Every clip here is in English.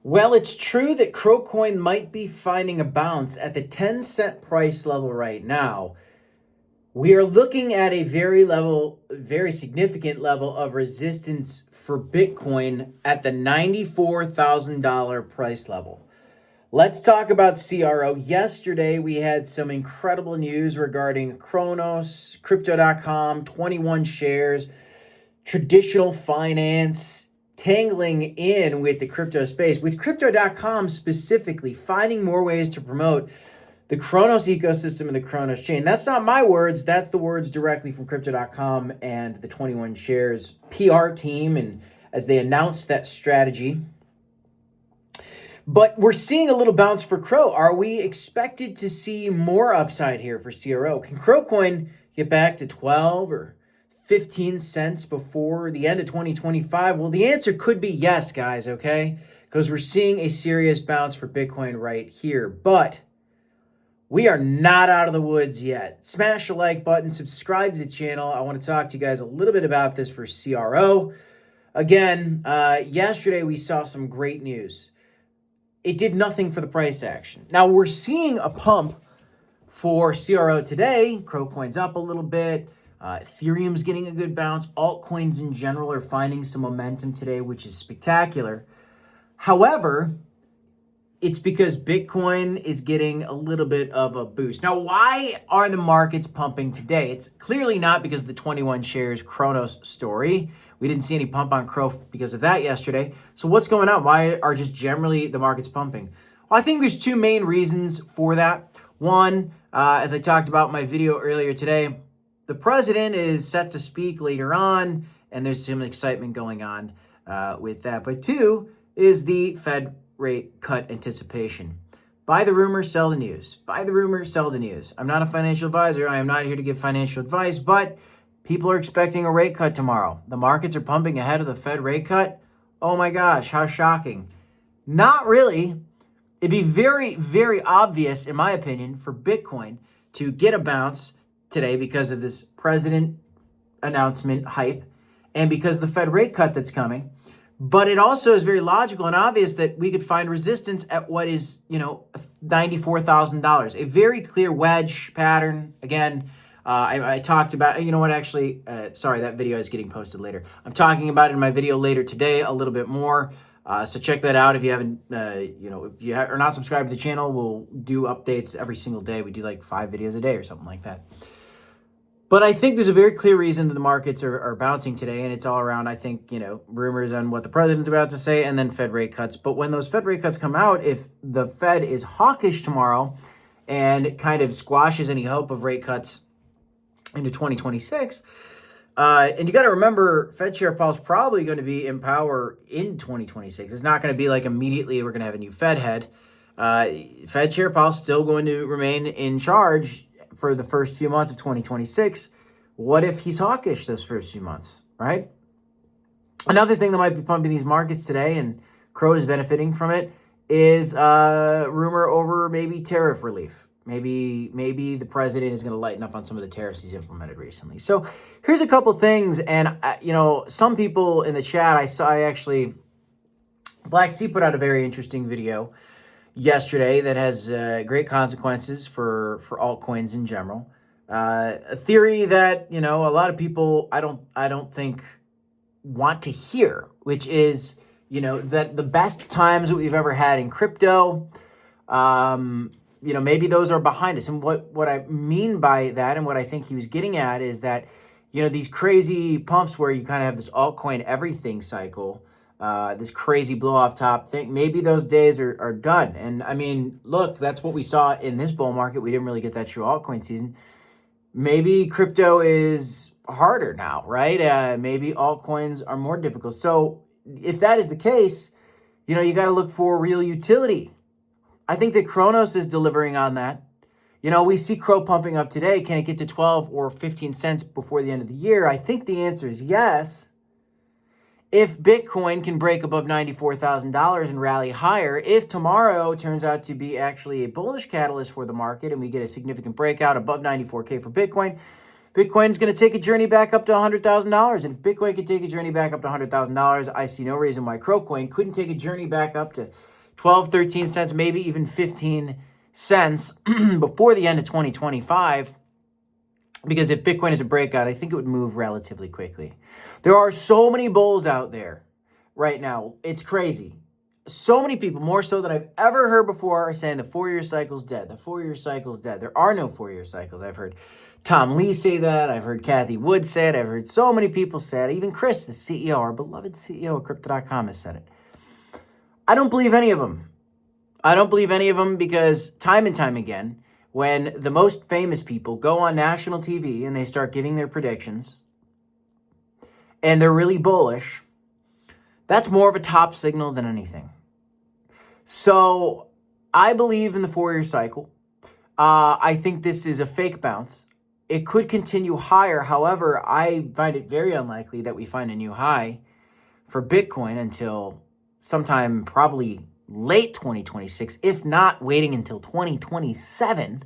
Well, it's true that Crocoin might be finding a bounce at the 10-cent price level right now. We are looking at a very significant level of resistance for Bitcoin at the $94,000 price level. Let's talk about CRO. Yesterday, we had some incredible news regarding Kronos, Crypto.com, 21 shares, traditional finance, tangling in with the crypto space, with Crypto.com specifically finding more ways to promote the Kronos ecosystem and the Kronos chain. That's not my words. That's the words directly from Crypto.com and the 21 shares PR team, and as they announced that strategy. But we're seeing a little bounce for Crow. Are we expected to see more upside here for CRO? Can Crowcoin get back to 12 or 15 cents before the end of 2025? Well, the answer could be yes, guys, okay? Because we're seeing a serious bounce for Bitcoin right here. But we are not out of the woods yet. Smash the like button, subscribe to the channel. I want to talk to you guys a little bit about this for CRO. Again, yesterday we saw some great news. It did nothing for the price action. Now we're seeing a pump for CRO today. Crowcoin's up a little bit. Ethereum's getting a good bounce. Altcoins in general are finding some momentum today, which is spectacular. However, it's because Bitcoin is getting a little bit of a boost. Now, why are the markets pumping today? It's clearly not because of the 21 shares Kronos story. We didn't see any pump on Crow because of that yesterday. So what's going on? Why are just generally the markets pumping? Well, I think there's two main reasons for that. One, as I talked about in my video earlier today, the president is set to speak later on, and there's some excitement going on with that. But two is the Fed rate cut anticipation. Buy the rumor, sell the news. Buy the rumor, sell the news. I'm not a financial advisor. I am not here to give financial advice, but people are expecting a rate cut tomorrow. The markets are pumping ahead of the Fed rate cut. Oh my gosh, how shocking. Not really. It'd be very, very obvious, in my opinion, for Bitcoin to get a bounce today because of this president announcement hype and because of the Fed rate cut that's coming. But it also is very logical and obvious that we could find resistance at what is, $94,000. A very clear wedge pattern. Again, I talked about, sorry, that video is getting posted later. I'm talking about it in my video later today a little bit more. So check that out if you haven't, if you are not subscribed to the channel, we'll do updates every single day. We do like 5 videos a day or something like that. But I think there's a very clear reason that the markets are bouncing today, and it's all around, I think, rumors on what the president's about to say and then Fed rate cuts. But when those Fed rate cuts come out, if the Fed is hawkish tomorrow and kind of squashes any hope of rate cuts into 2026, and you got to remember, Fed Chair Powell's probably going to be in power in 2026. It's not going to be like immediately we're going to have a new Fed head. Fed Chair Powell's still going to remain in charge for the first few months of 2026. What if he's hawkish those first few months, right? Another thing that might be pumping these markets today, and Crow is benefiting from it, is rumor over maybe tariff relief. Maybe the president is going to lighten up on some of the tariffs he's implemented recently. So here's a couple things, and some people in the chat, Blacksea put out a very interesting video yesterday that has great consequences for altcoins in general. A theory that a lot of people I don't think want to hear, which is that the best times that we've ever had in crypto, maybe those are behind us. And what I mean by that, and what I think he was getting at, is that these crazy pumps where you kind of have this altcoin everything cycle. This crazy blow off top thing. Maybe those days are done. And I mean, look, that's what we saw in this bull market. We didn't really get that true altcoin season. Maybe crypto is harder now, right? Maybe altcoins are more difficult. So if that is the case, you got to look for real utility. I think that Kronos is delivering on that. We see Crow pumping up today. Can it get to 12 or 15 cents before the end of the year? I think the answer is yes. If Bitcoin can break above $94,000 and rally higher, if tomorrow turns out to be actually a bullish catalyst for the market and we get a significant breakout above 94K for Bitcoin, Bitcoin's going to take a journey back up to $100,000. And if Bitcoin could take a journey back up to $100,000, I see no reason why CRO coin couldn't take a journey back up to 12, 13 cents, maybe even 15 cents before the end of 2025. Because if Bitcoin is a breakout, I think it would move relatively quickly. There are so many bulls out there right now. It's crazy. So many people, more so than I've ever heard before, are saying the 4-year cycle's dead. The 4-year cycle's dead. There are no 4-year cycles. I've heard Tom Lee say that. I've heard Kathy Wood say it. I've heard so many people say it. Even Chris, the CEO, our beloved CEO of Crypto.com, has said it. I don't believe any of them. I don't believe any of them because time and time again, when the most famous people go on national TV and they start giving their predictions and they're really bullish, that's more of a top signal than anything. So I believe in the 4-year cycle. I think this is a fake bounce. It could continue higher. However, I find it very unlikely that we find a new high for Bitcoin until sometime probably late 2026, if not waiting until 2027.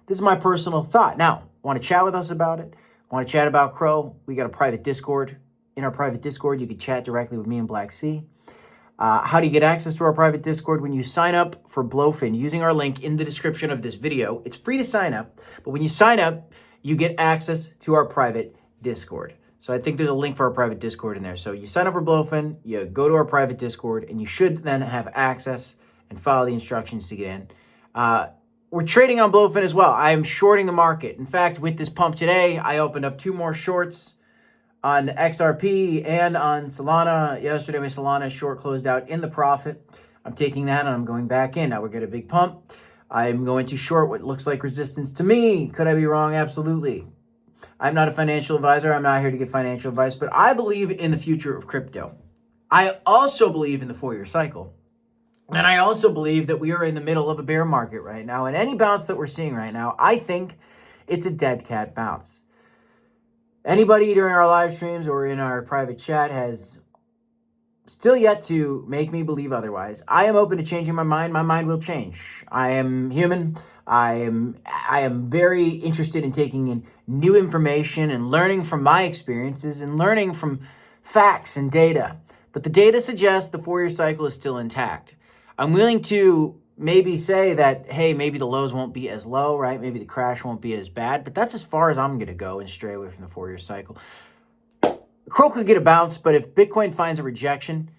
This is my personal thought. Now, want to chat with us about it? Want to chat about CRO? We got a private Discord. In our private Discord, you can chat directly with me and Blacksea. How do you get access to our private Discord? When you sign up for Blowfin using our link in the description of this video, it's free to sign up, but when you sign up, you get access to our private Discord. So I think there's a link for our private Discord in there. So you sign up for Blowfin, you go to our private Discord, and you should then have access and follow the instructions to get in. We're trading on Blowfin as well. I am shorting the market. In fact, with this pump today, I opened up 2 more shorts on XRP and on Solana. Yesterday, my Solana short closed out in the profit. I'm taking that and I'm going back in. Now we're getting a big pump. I'm going to short what looks like resistance to me. Could I be wrong? Absolutely. I'm not a financial advisor. I'm not here to give financial advice, but I believe in the future of crypto. I also believe in the 4-year cycle. And I also believe that we are in the middle of a bear market right now. And any bounce that we're seeing right now, I think it's a dead cat bounce. Anybody during our live streams or in our private chat has still yet to make me believe otherwise. I am open to changing my mind. My mind will change. I am human. I am very interested in taking in new information and learning from my experiences and learning from facts and data. But the data suggests the 4-year cycle is still intact. I'm willing to maybe say that, hey, maybe the lows won't be as low, right? Maybe the crash won't be as bad, but that's as far as I'm going to go and stray away from the 4-year cycle. CRO could get a bounce, but if Bitcoin finds a rejection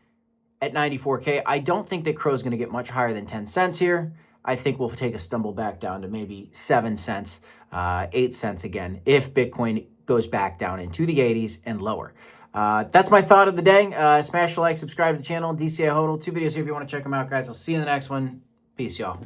at 94K, I don't think that CRO is going to get much higher than 10 cents here. I think we'll take a stumble back down to maybe 7 cents, 8 cents again, if Bitcoin goes back down into the 80s and lower. That's my thought of the day. Smash the like, subscribe to the channel, DCI Hodl. 2 videos here if you want to check them out, guys. I'll see you in the next one. Peace, y'all.